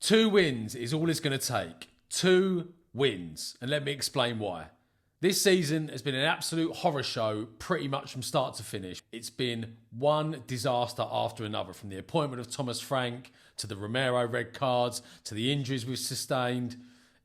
2 wins is all it's going to take. 2 wins. And let me explain why. This season has been an absolute horror show pretty much from start to finish. It's been one disaster after another, from the appointment of Thomas Frank to the Romero red cards to the injuries we've sustained.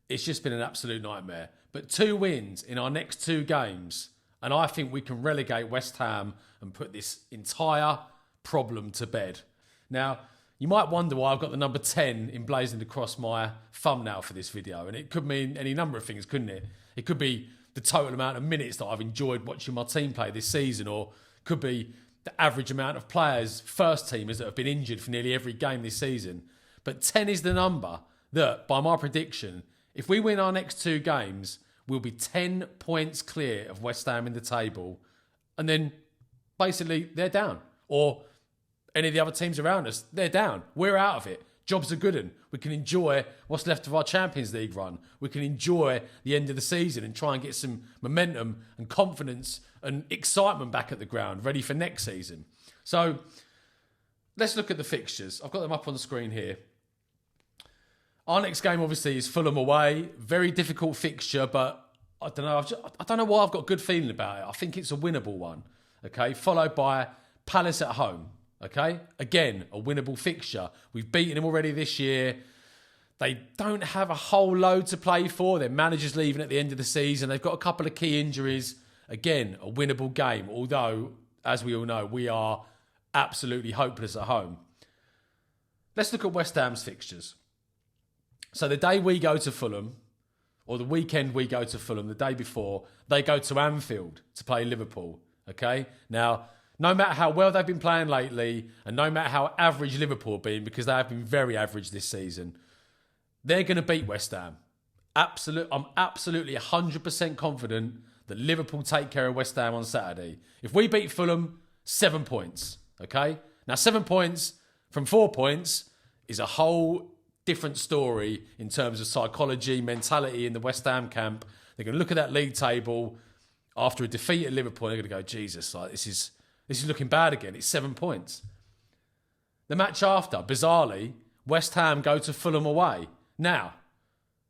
It's just been an absolute nightmare. But 2 wins in our next 2 games, and I think we can relegate West Ham and put this entire problem to bed. Now, you might wonder why I've got the number 10 emblazoned across my thumbnail for this video. And it could mean any number of things, couldn't it? It could be the total amount of minutes that I've enjoyed watching my team play this season, or could be the average amount of players, first teamers, that have been injured for nearly every game this season. But 10 is the number that, by my prediction, if we win our next 2 games, we'll be 10 points clear of West Ham in the table. And then, basically, they're down. Or any of the other teams around us, they're down. We're out of it. Jobs are good, and we can enjoy what's left of our Champions League run. We can enjoy the end of the season and try and get some momentum and confidence and excitement back at the ground, ready for next season. So let's look at the fixtures. I've got them up on the screen here. Our next game, obviously, is Fulham away. Very difficult fixture, but I don't know. I don't know why I've got a good feeling about it. I think it's a winnable one. Okay, followed by Palace at home. Okay, again, a winnable fixture. We've beaten them already this year. They don't have a whole load to play for. Their manager's leaving at the end of the season. They've got a couple of key injuries. Again, a winnable game. Although, as we all know, we are absolutely hopeless at home. Let's look at West Ham's fixtures. So the day we go to Fulham, or the weekend we go to Fulham, the day before, they go to Anfield to play Liverpool. Okay, now, no matter how well they've been playing lately, and no matter how average Liverpool have been, because they have been very average this season, they're going to beat West Ham. I'm absolutely 100% confident that Liverpool take care of West Ham on Saturday. If we beat Fulham, 7 points. Okay? Now, 7 points from 4 points is a whole different story in terms of psychology, mentality in the West Ham camp. They're going to look at that league table after a defeat at Liverpool. They're going to go, Jesus, like, this is looking bad again. It's 7 points. The match after, bizarrely, West Ham go to Fulham away. Now,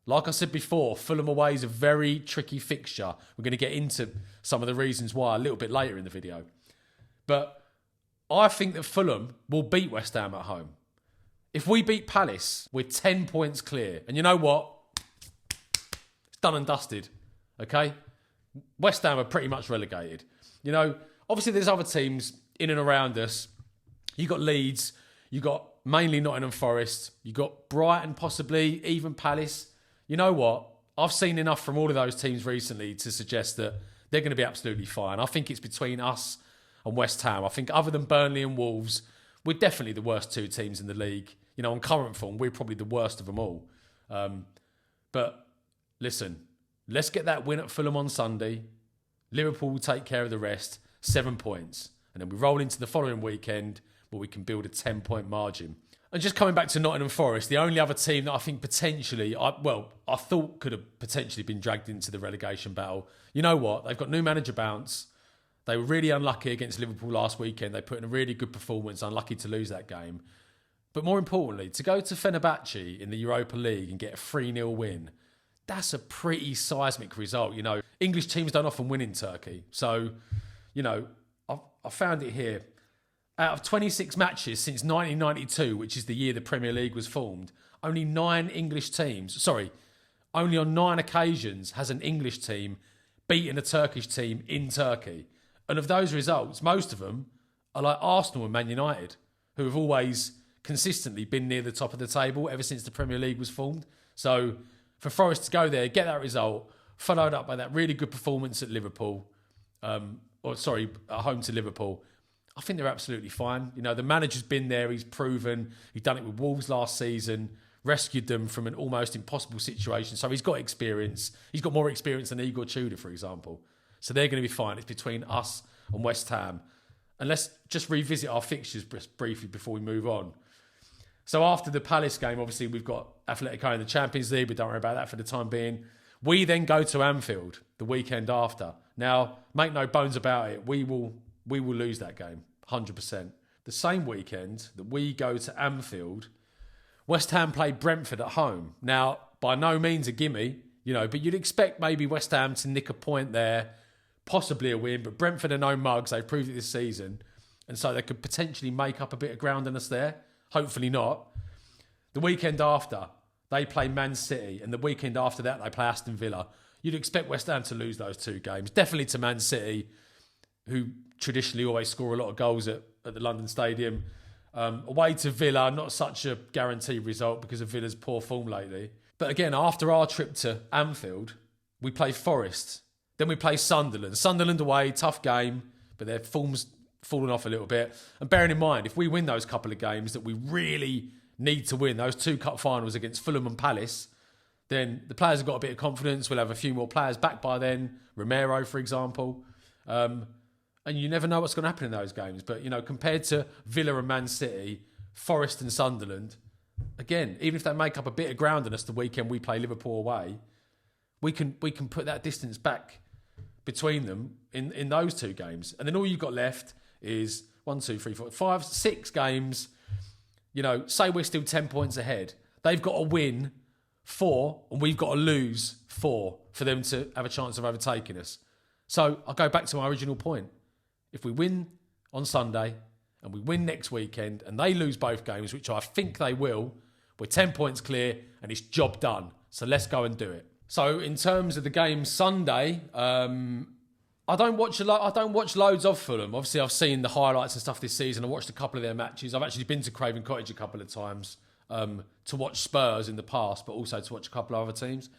like I said before, Fulham away is a very tricky fixture. We're going to get into some of the reasons why a little bit later in the video. But I think that Fulham will beat West Ham at home. If we beat Palace, we're 10 points clear. And you know what? It's done and dusted. Okay? West Ham are pretty much relegated. You know, obviously there's other teams in and around us. You got Leeds. You got mainly Nottingham Forest. You got Brighton, possibly, even Palace. You know what? I've seen enough from all of those teams recently to suggest that they're going to be absolutely fine. I think it's between us and West Ham. I think other than Burnley and Wolves, we're definitely the worst 2 teams in the league. You know, on current form, we're probably the worst of them all. But listen, let's get that win at Fulham on Sunday. Liverpool will take care of the rest. 7 points. And then we roll into the following weekend where we can build a 10-point margin. And just coming back to Nottingham Forest, the only other team that I think potentially, I thought could have potentially been dragged into the relegation battle. You know what? They've got new manager bounce. They were really unlucky against Liverpool last weekend. They put in a really good performance, unlucky to lose that game. But more importantly, to go to Fenerbahce in the Europa League and get a 3-0 win, that's a pretty seismic result. You know, English teams don't often win in Turkey. So, you know, I found it here. Out of 26 matches since 1992, which is the year the Premier League was formed, only on 9 occasions has an English team beaten a Turkish team in Turkey. And of those results, most of them are like Arsenal and Man United, who have always consistently been near the top of the table ever since the Premier League was formed. So for Forest to go there, get that result, followed up by that really good performance at Liverpool, at home to Liverpool, I think they're absolutely fine. You know, the manager's been there. He's proven. He'd done it with Wolves last season, rescued them from an almost impossible situation. So he's got experience. He's got more experience than Igor Tudor, for example. So they're going to be fine. It's between us and West Ham. And let's just revisit our fixtures briefly before we move on. So after the Palace game, obviously we've got Atletico in the Champions League, but don't worry about that for the time being. We then go to Anfield the weekend after. Now, make no bones about it, we will lose that game, 100%. The same weekend that we go to Anfield, West Ham played Brentford at home. Now, by no means a gimme, but you'd expect maybe West Ham to nick a point there, possibly a win, but Brentford are no mugs. They've proved it this season. And so they could potentially make up a bit of ground on us there. Hopefully not. The weekend after, they play Man City. And the weekend after that, they play Aston Villa. You'd expect West Ham to lose those two games. Definitely to Man City, who traditionally always score a lot of goals at the London Stadium. Away to Villa, not such a guaranteed result because of Villa's poor form lately. But again, after our trip to Anfield, we play Forest. Then we play Sunderland. Sunderland away, tough game, but their form's fallen off a little bit. And bearing in mind, if we win those couple of games that we really need to win, those two cup finals against Fulham and Palace, then the players have got a bit of confidence. We'll have a few more players back by then. Romero, for example. And you never know what's going to happen in those games. But, compared to Villa and Man City, Forest and Sunderland, again, even if they make up a bit of ground on us the weekend we play Liverpool away, we can put that distance back between them in those two games. And then all you've got left is 1, 2, 3, 4, 5, 6 games. Say we're still 10 points ahead. They've got to win 4 and we've got to lose 4 for them to have a chance of overtaking us. So I'll go back to my original point. If we win on Sunday and we win next weekend and they lose both games, which I think they will, we're 10 points clear and it's job done. So let's go and do it. So in terms of the game Sunday, I don't watch loads of Fulham. Obviously, I've seen the highlights and stuff this season. I watched a couple of their matches. I've actually been to Craven Cottage a couple of times to watch Spurs in the past, but also to watch a couple of other teams.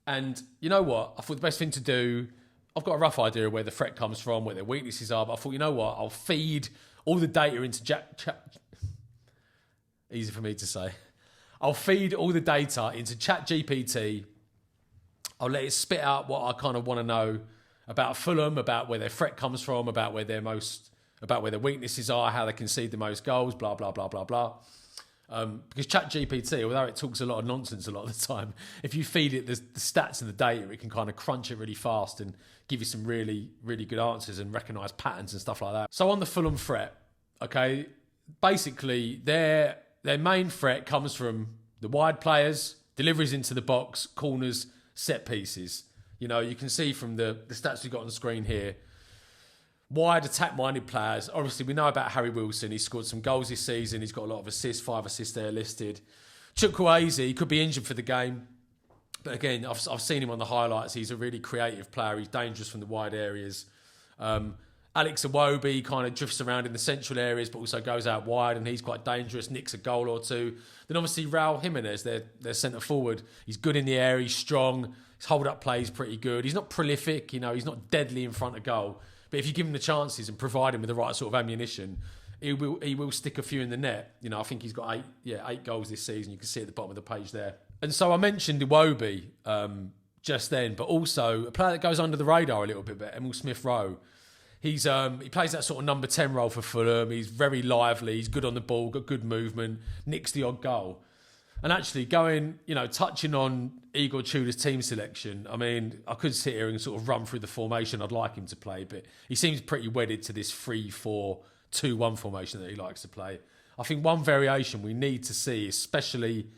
And you know what? I thought the best thing to do, I've got a rough idea of where the threat comes from, where their weaknesses are, but I thought, you know what? I'll feed all the data into easy for me to say. I'll feed all the data into ChatGPT. I'll let it spit out what I kind of want to know about Fulham, about where their threat comes from, about where their weaknesses are, how they concede the most goals, blah, blah, blah, blah, blah. Because ChatGPT, although it talks a lot of nonsense a lot of the time, if you feed it the stats and the data, it can kind of crunch it really fast and give you some really, really good answers and recognise patterns and stuff like that. So on the Fulham threat, okay, basically their main threat comes from the wide players, deliveries into the box, corners, set pieces. You can see from the stats we've got on the screen here, wide attack-minded players. Obviously, we know about Harry Wilson. He's scored some goals this season. He's got a lot of assists, 5 assists there listed. Chukwueze could be injured for the game. But again, I've seen him on the highlights. He's a really creative player. He's dangerous from the wide areas. Alex Iwobi kind of drifts around in the central areas, but also goes out wide, and he's quite dangerous, nicks a goal or two. Then obviously Raul Jimenez, their centre forward. He's good in the air, he's strong, his hold-up play is pretty good. He's not prolific, he's not deadly in front of goal. But if you give him the chances and provide him with the right sort of ammunition, he will stick a few in the net. I think he's got 8 goals this season. You can see at the bottom of the page there. And so I mentioned Iwobi just then, but also a player that goes under the radar a little bit, Emil Smith-Rowe. He plays that sort of number 10 role for Fulham. He's very lively. He's good on the ball, got good movement, nicks the odd goal. And actually touching on Igor Tudor's team selection, I mean, I could sit here and sort of run through the formation I'd like him to play, but he seems pretty wedded to this 3-4-2-1 formation that he likes to play. I think one variation we need to see, especially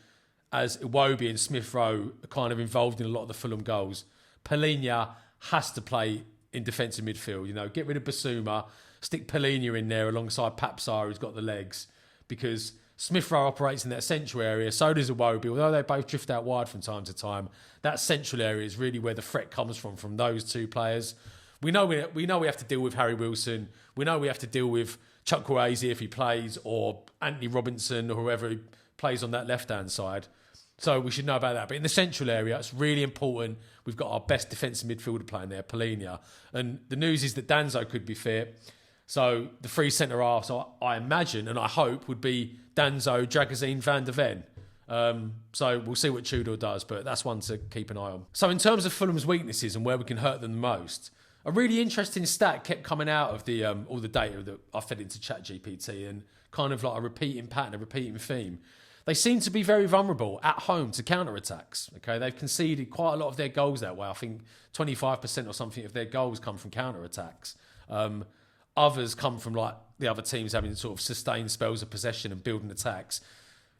as Iwobi and Smith-Rowe are kind of involved in a lot of the Fulham goals, Palhinha has to play in defensive midfield. Get rid of Basuma, stick Palhinha in there alongside Papsar, who's got the legs, because Smith-Rowe operates in that central area, so does Iwobi. Although they both drift out wide from time to time, that central area is really where the threat comes from those two players. We know we have to deal with Harry Wilson. We know we have to deal with Chukwueze if he plays, or Anthony Robinson, or whoever he plays on that left-hand side. So we should know about that. But in the central area, it's really important. We've got our best defensive midfielder playing there, Palhinha. And the news is that Danzo could be fit. So the 3 centre-halves, I imagine and I hope, would be Danzo, Dragazine, Van der Ven. So we'll see what Tudor does, but that's one to keep an eye on. So in terms of Fulham's weaknesses and where we can hurt them the most, a really interesting stat kept coming out of the all the data that I fed into ChatGPT, and kind of like a repeating pattern, a repeating theme. They seem to be very vulnerable at home to counter-attacks. Okay, they've conceded quite a lot of their goals that way. I think 25% or something of their goals come from counter-attacks. Others come from like the other teams having sort of sustained spells of possession and building attacks.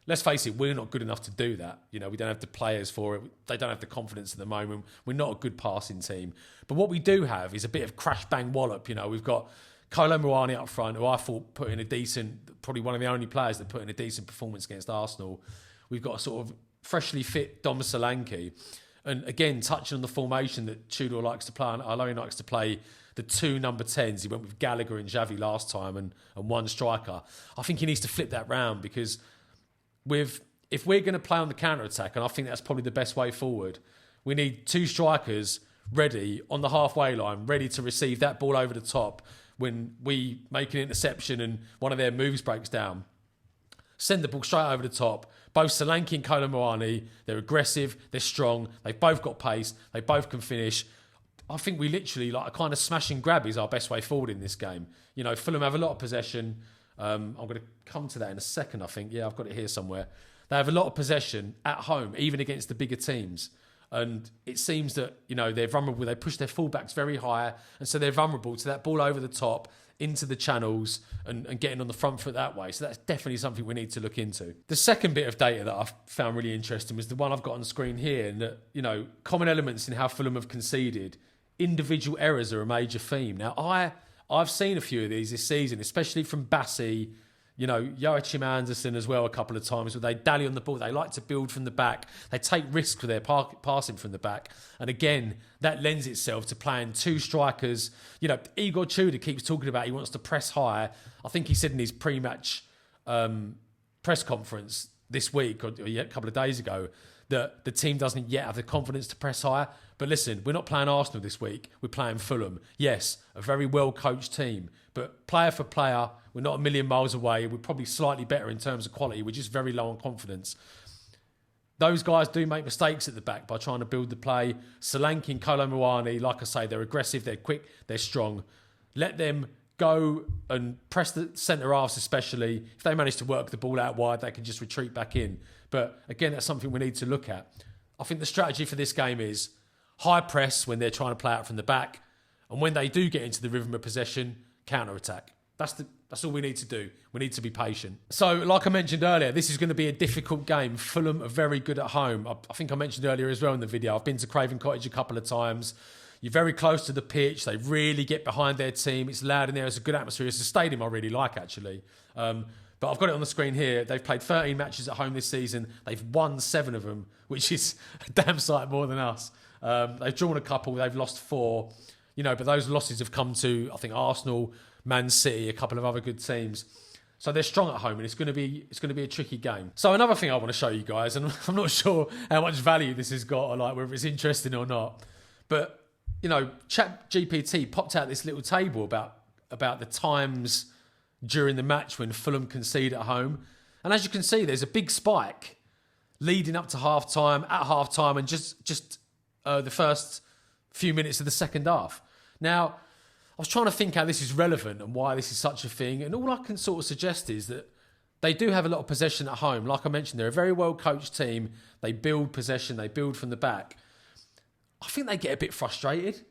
let's face it, we're not good enough to do that. You know, we don't have the players for it. They don't have the confidence at the moment. We're not a good passing team. But what we do have is a bit of crash bang wallop. You know, we've got Kolo Muani up front, who I thought put in a decent, probably one of the only players that put in a decent performance against Arsenal. We've got a sort of freshly fit Dom Solanke. And again, touching on the formation that Tudor likes to play, and I know he likes to play the 2 number 10s. He went with Gallagher and Xavi last time and one striker. I think he needs to flip that round, because if we're going to play on the counter-attack, and I think that's probably the best way forward, we need 2 strikers ready on the halfway line, ready to receive that ball over the top when we make an interception and one of their moves breaks down. Send the ball straight over the top. Both Solanke and Kolo Muani, they're aggressive, they're strong, they've both got pace, they both can finish. I think we literally, like, a kind of smash and grab is our best way forward in this game. You know, Fulham have a lot of possession. I'm going to come to that in a second, I think. Yeah, I've got it here somewhere. They have a lot of possession at home, even against the bigger teams. And it seems that, you know, they're vulnerable. They push their fullbacks very high, and so they're vulnerable to that ball over the top, into the channels, and getting on the front foot that way. So that's definitely something we need to look into. The second bit of data that I found really interesting was the one I've got on the screen here, and that, you know, common elements in how Fulham have conceded. Individual errors are a major theme. Now, I've seen a few of these this season, especially from Bassi, you know, Joachim Anderson as well a couple of times, where they dally on the ball. They like to build from the back. They take risks with their passing from the back. And again, that lends itself to playing 2 strikers. You know, Igor Tudor keeps talking about he wants to press high. I think he said in his pre-match press conference this week or a couple of days ago that the team doesn't yet have the confidence to press high. But listen, we're not playing Arsenal this week. We're playing Fulham. Yes, a very well-coached team. But player for player, we're not a million miles away. We're probably slightly better in terms of quality. We're just very low on confidence. Those guys do make mistakes at the back by trying to build the play. Solanke and Kolo Muani, like I say, they're aggressive, they're quick, they're strong. Let them go and press the centre-halves especially. If they manage to work the ball out wide, they can just retreat back in. But again, that's something we need to look at. I think the strategy for this game is high press when they're trying to play out from the back. And when they do get into the rhythm of possession, counter-attack. That's all we need to do. We need to be patient. So, like I mentioned earlier, this is going to be a difficult game. Fulham are very good at home. I think I mentioned earlier as well in the video, I've been to Craven Cottage a couple of times. You're very close to the pitch. They really get behind their team. It's loud in there. It's a good atmosphere. It's a stadium I really like, actually. But I've got it on the screen here. They've played 13 matches at home this season. They've won 7 of them, which is a damn sight more than us. They've drawn a couple. They've lost 4. You know, but those losses have come to, I think, Arsenal, Man City, a couple of other good teams. So they're strong at home, and it's going to be a tricky game. So another thing I want to show you guys, and I'm not sure how much value this has got, or like whether it's interesting or not, but you know, ChatGPT popped out this little table about the times during the match when Fulham concede at home, and as you can see, there's a big spike leading up to half time, at half time, and just the first few minutes of the second half. Now, I was trying to think how this is relevant and why this is such a thing. And all I can sort of suggest is that they do have a lot of possession at home. Like I mentioned, they're a very well-coached team. They build possession. They build from the back. I think they get a bit frustrated.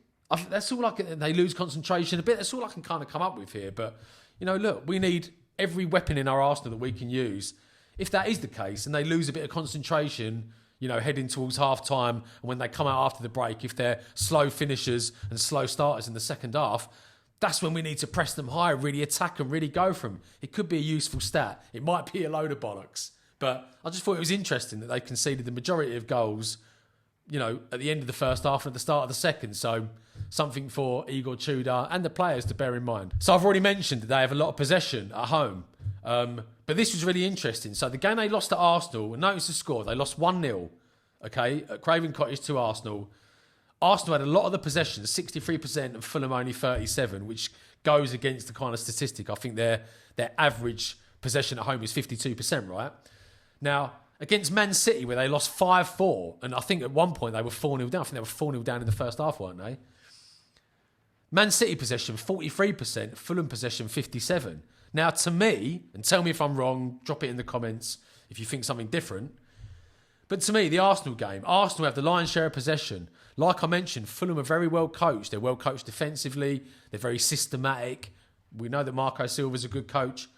That's all they lose concentration a bit. That's all I can kind of come up with here. But, you know, look, we need every weapon in our arsenal that we can use. If that is the case and they lose a bit of concentration, you know, heading towards half-time, and when they come out after the break, if they're slow finishers and slow starters in the second half, that's when we need to press them high, really attack and really go for them. It could be a useful stat. It might be a load of bollocks. But I just thought it was interesting that they conceded the majority of goals, you know, at the end of the first half and at the start of the second. So something for Igor Tudor and the players to bear in mind. So I've already mentioned that they have a lot of possession at home. But this was really interesting. So the game they lost to Arsenal, and notice the score, they lost 1-0, okay, at Craven Cottage to Arsenal. Arsenal had a lot of the possession, 63%, and Fulham only 37%, which goes against the kind of statistic. I think their average possession at home is 52%, right? Now, against Man City, where they lost 5-4, and I think at one point they were 4-0 down. I think they were 4-0 down in the first half, weren't they? Man City possession, 43%, Fulham possession, 57%. Now, to me, and tell me if I'm wrong, drop it in the comments if you think something different. But to me, the Arsenal game, Arsenal have the lion's share of possession. Like I mentioned, Fulham are very well coached. They're well coached defensively. They're very systematic. We know that Marco Silva's a good coach.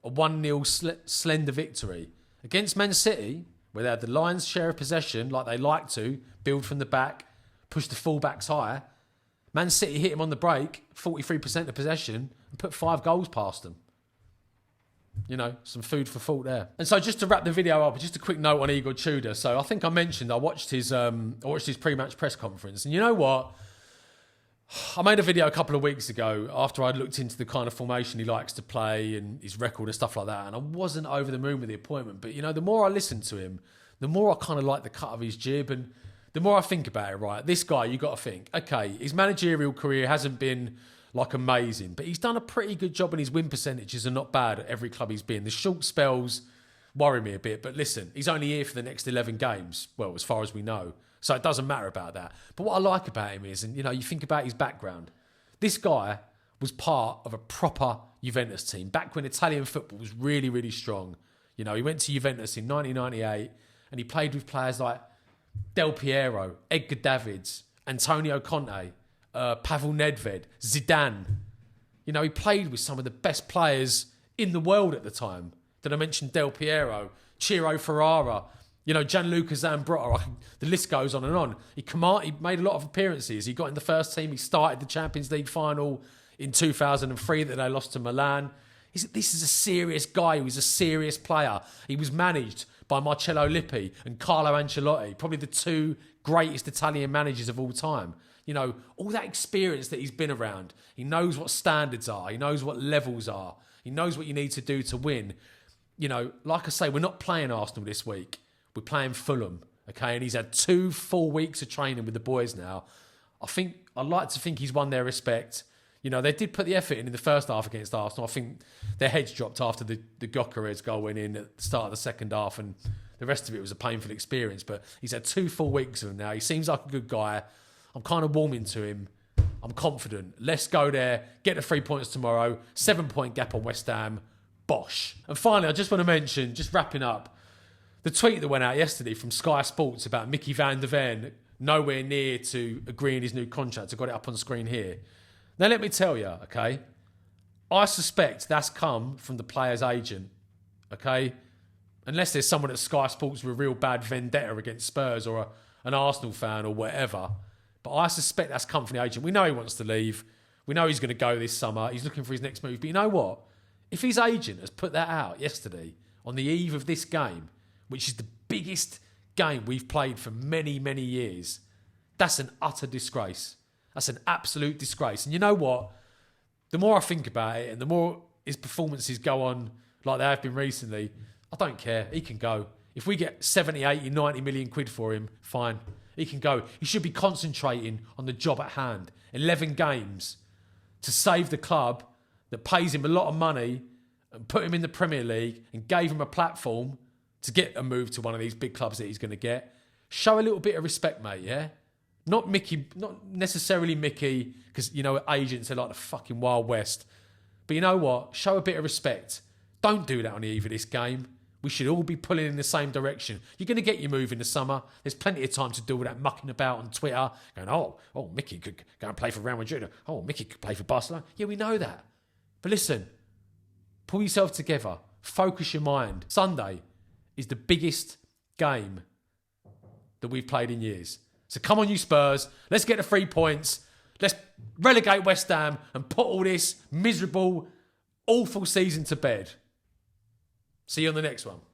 A 1-0 slender victory. Against Man City, where they had the Lions' share of possession, like they like to, build from the back, push the full-backs higher, Man City hit him on the break, 43% of possession, and put 5 goals past them. You know, some food for thought there. And so just to wrap the video up, just a quick note on Igor Tudor. So I think I mentioned I watched his pre-match press conference. And you know what? I made a video a couple of weeks ago after I'd looked into the kind of formation he likes to play and his record and stuff like that. And I wasn't over the moon with the appointment. But, you know, the more I listened to him, the more I kind of like the cut of his jib. And the more I think about it, right, this guy, you got to think, okay, his managerial career hasn't been like amazing, but he's done a pretty good job and his win percentages are not bad at every club he's been. The short spells worry me a bit, but listen, he's only here for the next 11 games, well, as far as we know, so it doesn't matter about that. But what I like about him is, and you know, you think about his background, this guy was part of a proper Juventus team back when Italian football was really, really strong. You know, he went to Juventus in 1998 and he played with players like Del Piero, Edgar Davids, Antonio Conte, Pavel Nedved, Zidane. You know, he played with some of the best players in the world at the time. Did I mention Del Piero, Ciro Ferrara, you know, Gianluca Zambrotta? The list goes on and on. He made a lot of appearances. He got in the first team. He started the Champions League final in 2003 that they lost to Milan. This is a serious guy. He was a serious player. He was managed by Marcello Lippi and Carlo Ancelotti, probably the 2 greatest Italian managers of all time. You know, all that experience that he's been around. He knows what standards are. He knows what levels are. He knows what you need to do to win. You know, like I say, we're not playing Arsenal this week. We're playing Fulham, okay? And he's had 2 full weeks of training with the boys now. I'd like to think he's won their respect. You know, they did put the effort in the first half against Arsenal. I think their heads dropped after the Gyökeres goal went in at the start of the second half, and the rest of it was a painful experience. But he's had 2 full weeks of them now. He seems like a good guy. I'm kind of warming to him. I'm confident. Let's go there, get the 3 points tomorrow, 7-point gap on West Ham, bosh. And finally, I just want to mention, just wrapping up, the tweet that went out yesterday from Sky Sports about Micky van der Ven nowhere near to agreeing his new contract. I got it up on screen here. Now, let me tell you, okay, I suspect that's come from the player's agent, okay? Unless there's someone at Sky Sports with a real bad vendetta against Spurs or an Arsenal fan or whatever. But I suspect that's come from the agent. We know he wants to leave. We know he's going to go this summer. He's looking for his next move. But you know what? If his agent has put that out yesterday on the eve of this game, which is the biggest game we've played for many, many years, that's an utter disgrace. That's an absolute disgrace. And you know what? The more I think about it and the more his performances go on like they have been recently, I don't care. He can go. If we get 70, 80, 90 million quid for him, fine. He can go. He should be concentrating on the job at hand. 11 games to save the club that pays him a lot of money and put him in the Premier League and gave him a platform to get a move to one of these big clubs that he's going to get. Show a little bit of respect, mate, yeah? Not Micky, not necessarily Micky, because, you know, agents are like the fucking Wild West. But you know what? Show a bit of respect. Don't do that on the eve of this game. We should all be pulling in the same direction. You're going to get your move in the summer. There's plenty of time to do all that mucking about on Twitter, going, oh, Micky could go and play for Real Madrid. Oh, Micky could play for Barcelona. Yeah, we know that. But listen, pull yourself together. Focus your mind. Sunday is the biggest game that we've played in years. So come on, you Spurs. Let's get the 3 points. Let's relegate West Ham and put all this miserable, awful season to bed. See you on the next one.